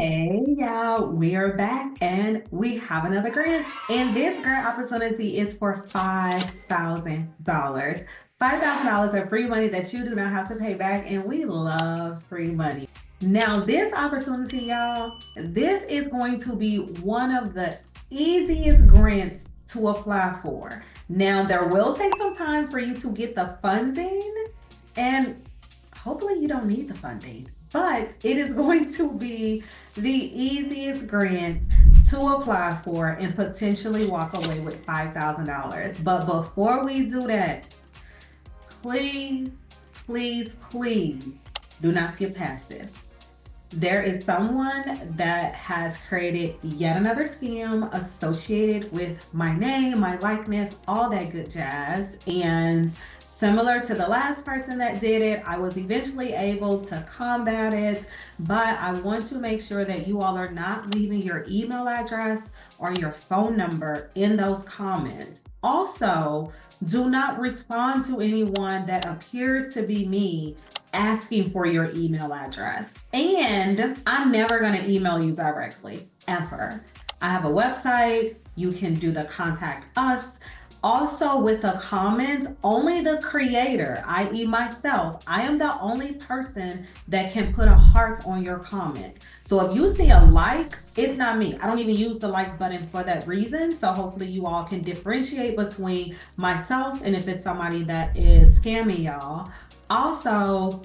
Hey y'all, we are back and we have another grant. And this grant opportunity is for $5,000. $5,000 of free money that you do not have to pay back, and we love free money. Now, this opportunity, y'all, this is going to be one of the easiest grants to apply for. Now, there will take some time for you to get the funding, and hopefully you don't need the funding, but it is going to be the easiest grant to apply for and potentially walk away with $5,000. But before we do that, please, please, please do not skip past this. There is someone that has created yet another scam associated with my name, my likeness, all that good jazz. And similar to the last person that did it, I was eventually able to combat it, but I want to make sure that you all are not leaving your email address or your phone number in those comments. Also, do not respond to anyone that appears to be me asking for your email address. And I'm never going to email you directly, ever. I have a website. You can do the contact us. Also, with a comment, only the creator, i.e. myself, I am the only person that can put a heart on your comment. So if you see a like, it's not me. I don't even use the like button for that reason. So hopefully you all can differentiate between myself and if it's somebody that is scamming y'all. Also,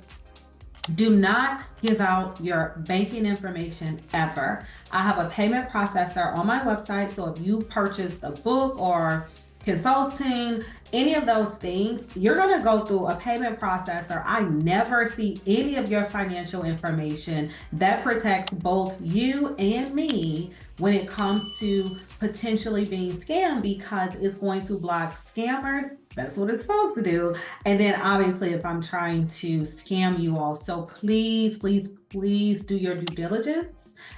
do not give out your banking information ever. I have a payment processor on my website. So if you purchase a book or consulting, any of those things, you're going to go through a payment processor. I never see any of your financial information. That protects both you and me when it comes to potentially being scammed, because it's going to block scammers. That's what it's supposed to do. And then obviously if I'm trying to scam you all. So please, please, please do your due diligence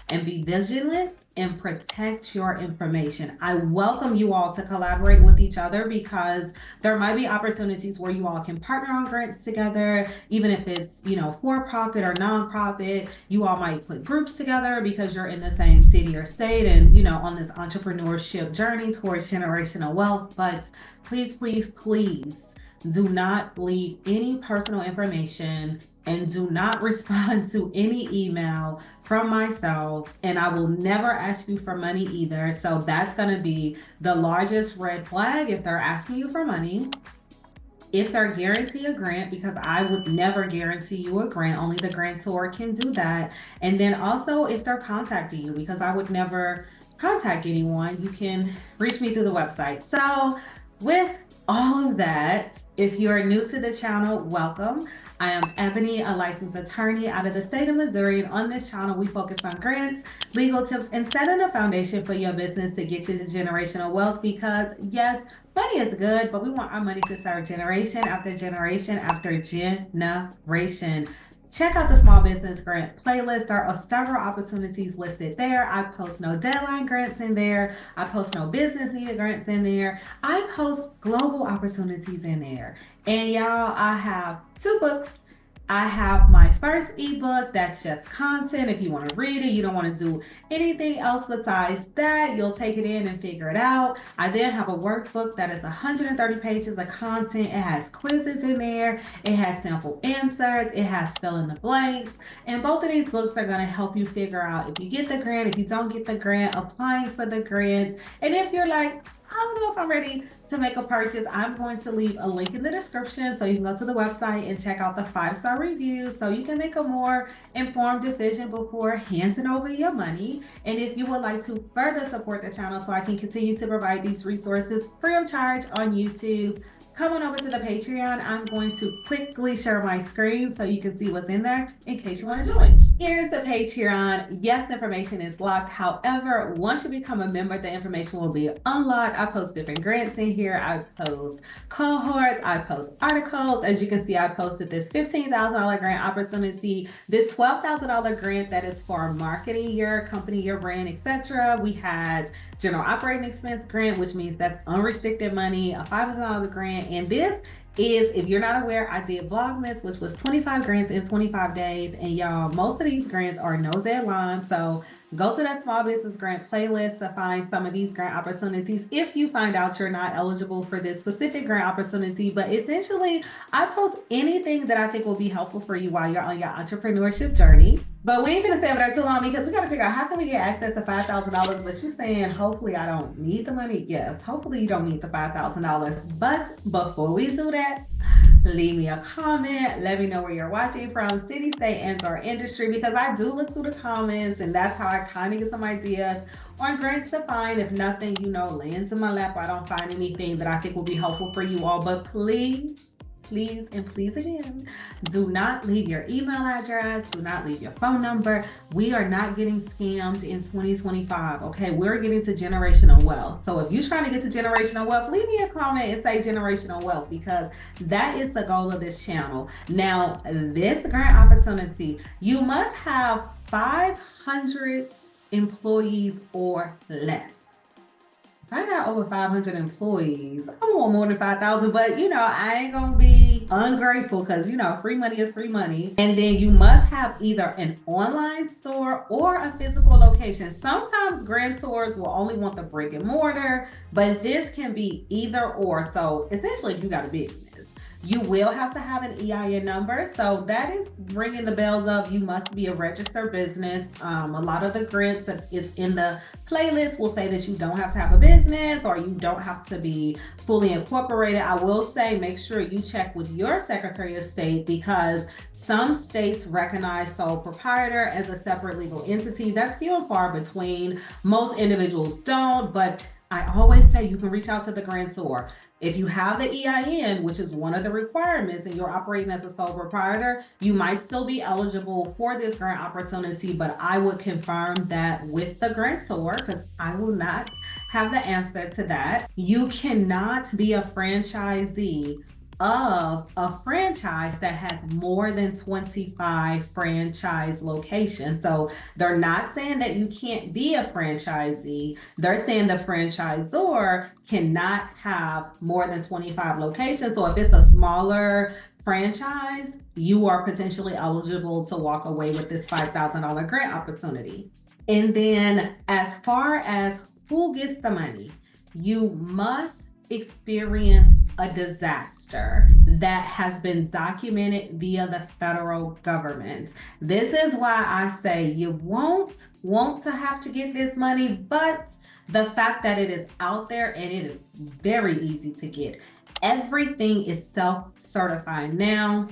and be vigilant and protect your information. I welcome you all to collaborate with each other, because there might be opportunities where you all can partner on grants together, even if it's, for profit or nonprofit. You all might put groups together because you're in the same city or state and, on this entrepreneurship journey towards generational wealth. But please, please, please do not leave any personal information and do not respond to any email from myself. And I will never ask you for money either. So that's going to be the largest red flag if they're asking you for money. If they're guarantee a grant, because I would never guarantee you a grant, only the grantor can do that. And then also if they're contacting you, because I would never contact anyone, you can reach me through the website. So with all of that, if you are new to the channel, welcome. I am Ebony, a licensed attorney out of the state of Missouri, and on this channel we focus on grants, legal tips, and setting a foundation for your business to get you to generational wealth. Because yes, money is good, but we want our money to serve generation after generation after generation. Check out the small business grant playlist. There are several opportunities listed there. I post no deadline grants in there. I post no business needed grants in there. I post global opportunities in there. And y'all, I have 2 books. I have my first ebook that's just content. If you want to read it, you don't want to do anything else besides that, you'll take it in and figure it out. I then have a workbook that is 130 pages of content. It has quizzes in there. It has sample answers. It has fill in the blanks. And both of these books are going to help you figure out if you get the grant, if you don't get the grant, applying for the grant. And if you're like, I don't know if I'm ready to make a purchase, I'm going to leave a link in the description so you can go to the website and check out the 5-star reviews so you can make a more informed decision before handing over your money. And if you would like to further support the channel so I can continue to provide these resources free of charge on YouTube, come on over to the Patreon. I'm going to quickly share my screen so you can see what's in there in case you want to join. Here's the Patreon. Yes, the information is locked. However, once you become a member, the information will be unlocked. I post different grants in here. I post cohorts. I post articles. As you can see, I posted this $15,000 grant opportunity, this $12,000 grant that is for marketing your company, your brand, etc. We had general operating expense grant, which means that's unrestricted money, a $5,000 grant, and this is, if you're not aware, I did Vlogmas, which was 25 grants in 25 days. And y'all, most of these grants are no deadline. So go to that small business grant playlist to find some of these grant opportunities if you find out you're not eligible for this specific grant opportunity. But essentially, I post anything that I think will be helpful for you while you're on your entrepreneurship journey. But we ain't gonna stay over there too long because we gotta figure out how can we get access to $5,000. But you're saying hopefully I don't need the money. Yes, hopefully you don't need the $5,000. But before we do that, leave me a comment. Let me know where you're watching from, city, state, and/or industry, because I do look through the comments, and that's how I kind of get some ideas on grants to find. If nothing, lands in my lap, I don't find anything that I think will be helpful for you all. But please again, do not leave your email address. Do not leave your phone number. We are not getting scammed in 2025. Okay, we're getting to generational wealth. So if you're trying to get to generational wealth, leave me a comment and say generational wealth, because that is the goal of this channel. Now, this grant opportunity, you must have 500 employees or less. I got over 500 employees. I want more than 5,000, but I ain't gonna be ungrateful because free money is free money. And then you must have either an online store or a physical location. Sometimes grantors will only want the brick and mortar, but this can be either or. So essentially, if you got a business, you will have to have an EIN number. So that is ringing the bells of you must be a registered business. A lot of the grants that is in the playlist will say that you don't have to have a business or you don't have to be fully incorporated. I will say make sure you check with your Secretary of State, because some states recognize sole proprietor as a separate legal entity. That's few and far between. Most individuals don't, but I always say you can reach out to the grantor. If you have the EIN, which is one of the requirements, and you're operating as a sole proprietor, you might still be eligible for this grant opportunity, but I would confirm that with the grantor, because I will not have the answer to that. You cannot be a franchisee of a franchise that has more than 25 franchise locations. So they're not saying that you can't be a franchisee. They're saying the franchisor cannot have more than 25 locations. So if it's a smaller franchise, you are potentially eligible to walk away with this $5,000 grant opportunity. And then as far as who gets the money, you must experience a disaster that has been documented via the federal government. This is why I say you won't want to have to get this money, but the fact that it is out there and it is very easy to get. Everything is self-certifying. Now,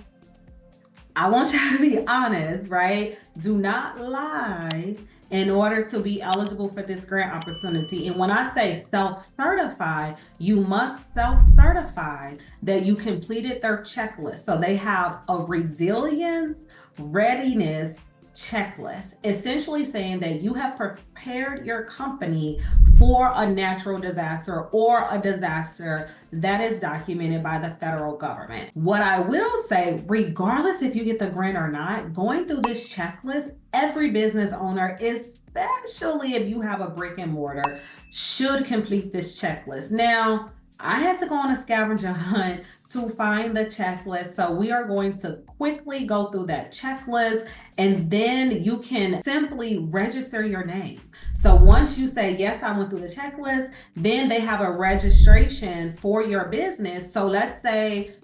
I want you to be honest, right? Do not lie in order to be eligible for this grant opportunity. And when I say self-certify, you must self-certify that you completed their checklist. So they have a resilience, readiness checklist, essentially saying that you have prepared your company for a natural disaster or a disaster that is documented by the federal government. What I will say, regardless if you get the grant or not, going through this checklist, every business owner, especially if you have a brick and mortar, should complete this checklist. Now, I had to go on a scavenger hunt to find the checklist. So we are going to quickly go through that checklist, and then you can simply register your name. So once you say, yes, I went through the checklist, then they have a registration for your business. So let's say,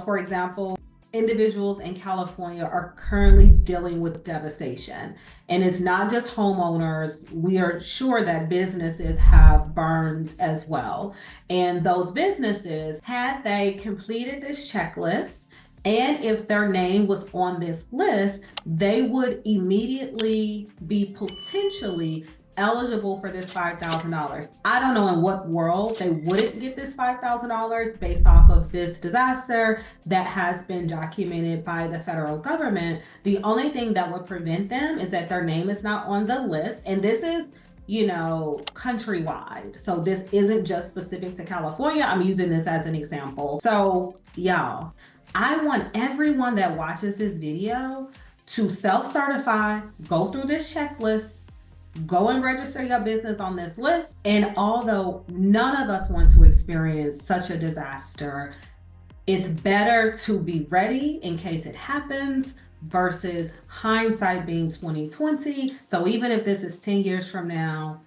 for example, individuals in California are currently dealing with devastation. And it's not just homeowners. We are sure that businesses have burned as well. And those businesses, had they completed this checklist, and if their name was on this list, they would immediately be potentially eligible for this $5,000. I don't know in what world they wouldn't get this $5,000 based off of this disaster that has been documented by the federal government. The only thing that would prevent them is that their name is not on the list. And this is countrywide. So this isn't just specific to California. I'm using this as an example. So y'all, I want everyone that watches this video to self-certify, go through this checklist, go and register your business on this list. And although none of us want to experience such a disaster, It's better to be ready in case it happens versus hindsight being 2020. So even if this is 10 years from now,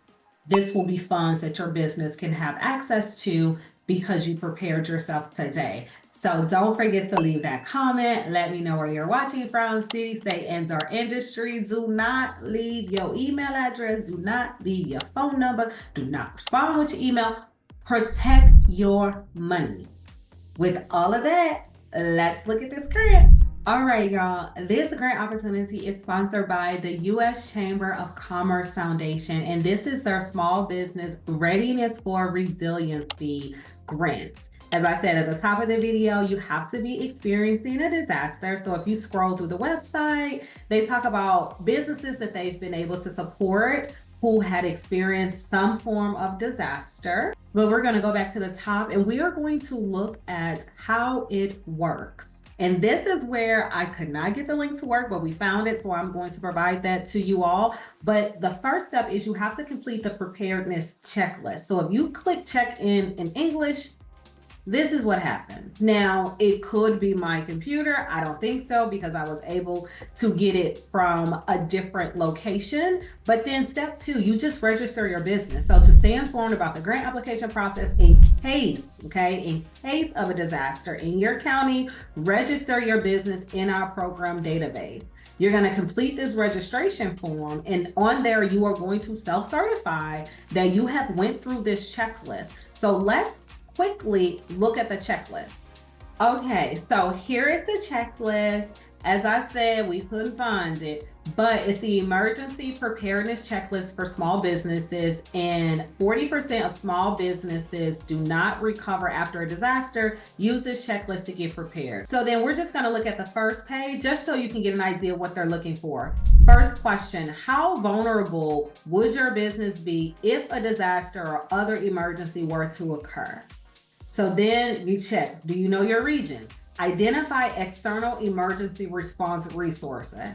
this will be funds that your business can have access to because you prepared yourself today. So don't forget to leave that comment. Let me know where you're watching from. City, state, and/or industry. Do not leave your email address. Do not leave your phone number. Do not respond with your email. Protect your money. With all of that, let's look at this grant. All right, y'all. This grant opportunity is sponsored by the U.S. Chamber of Commerce Foundation, and this is their Small Business Readiness for Resiliency grant. As I said at the top of the video, you have to be experiencing a disaster. So if you scroll through the website, they talk about businesses that they've been able to support who had experienced some form of disaster. But we're going to go back to the top and we are going to look at how it works. And this is where I could not get the link to work, but we found it. So I'm going to provide that to you all. But the first step is you have to complete the preparedness checklist. So if you click check in English, this is what happens. Now, it could be my computer. I don't think so because I was able to get it from a different location. But then step 2, you just register your business. So to stay informed about the grant application process in case of a disaster in your county, register your business in our program database. You're going to complete this registration form, and on there you are going to self-certify that you have went through this checklist. So let's quickly look at the checklist. Okay, so here is the checklist. As I said, we couldn't find it, but it's the emergency preparedness checklist for small businesses, and 40% of small businesses do not recover after a disaster. Use this checklist to get prepared. So then we're just going to look at the first page just so you can get an idea of what they're looking for. First question, how vulnerable would your business be if a disaster or other emergency were to occur? So then you check, do you know your region? Identify external emergency response resources.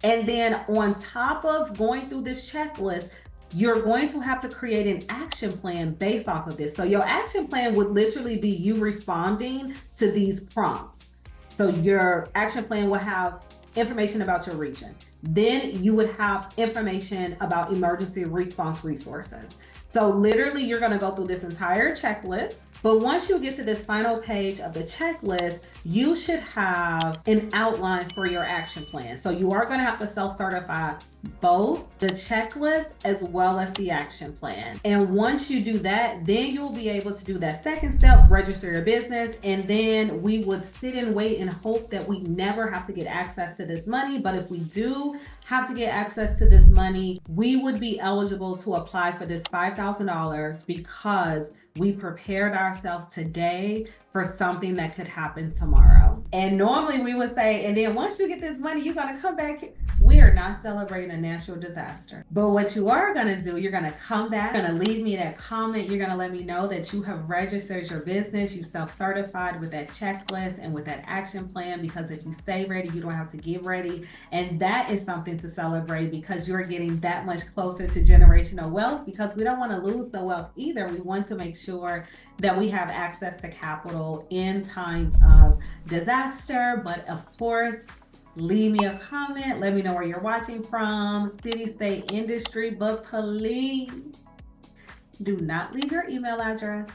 And then on top of going through this checklist, you're going to have to create an action plan based off of this. So your action plan would literally be you responding to these prompts. So your action plan will have information about your region. Then you would have information about emergency response resources. So literally you're going to go through this entire checklist. But once you get to this final page of the checklist, you should have an outline for your action plan. So you are going to have to self-certify both the checklist as well as the action plan. And once you do that, then you'll be able to do that second step, register your business. And then we would sit and wait and hope that we never have to get access to this money. But if we do have to get access to this money, we would be eligible to apply for this $5,000 because we prepared ourselves today for something that could happen tomorrow. And normally we would say, and then once you get this money, you're going to come back. We are not celebrating a natural disaster. But what you are going to do, you're going to come back, you're going to leave me that comment. You're going to let me know that you have registered your business. You self-certified with that checklist and with that action plan, because if you stay ready, you don't have to get ready. And that is something to celebrate because you're getting that much closer to generational wealth, because we don't want to lose the wealth either. We want to make sure that we have access to capital in times of disaster. But of course, leave me a comment. Let me know where you're watching from, city, state, industry, but please do not leave your email address.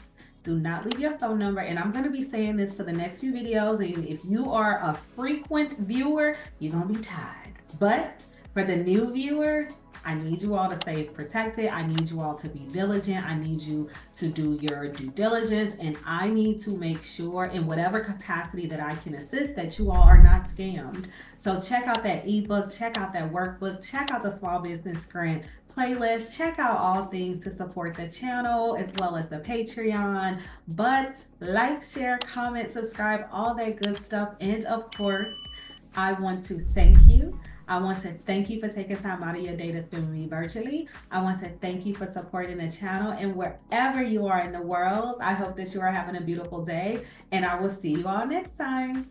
Do not leave your phone number. And I'm going to be saying this for the next few videos. And if you are a frequent viewer, you're going to be tired. But for the new viewers, I need you all to stay protected. I need you all to be diligent. I need you to do your due diligence. And I need to make sure in whatever capacity that I can assist that you all are not scammed. So check out that ebook, check out that workbook, check out the small business grant playlist, check out all things to support the channel as well as the Patreon. But like, share, comment, subscribe, all that good stuff. And of course, I want to thank you. I want to thank you for taking time out of your day to spend with me virtually. I want to thank you for supporting the channel, and wherever you are in the world, I hope that you are having a beautiful day, and I will see you all next time.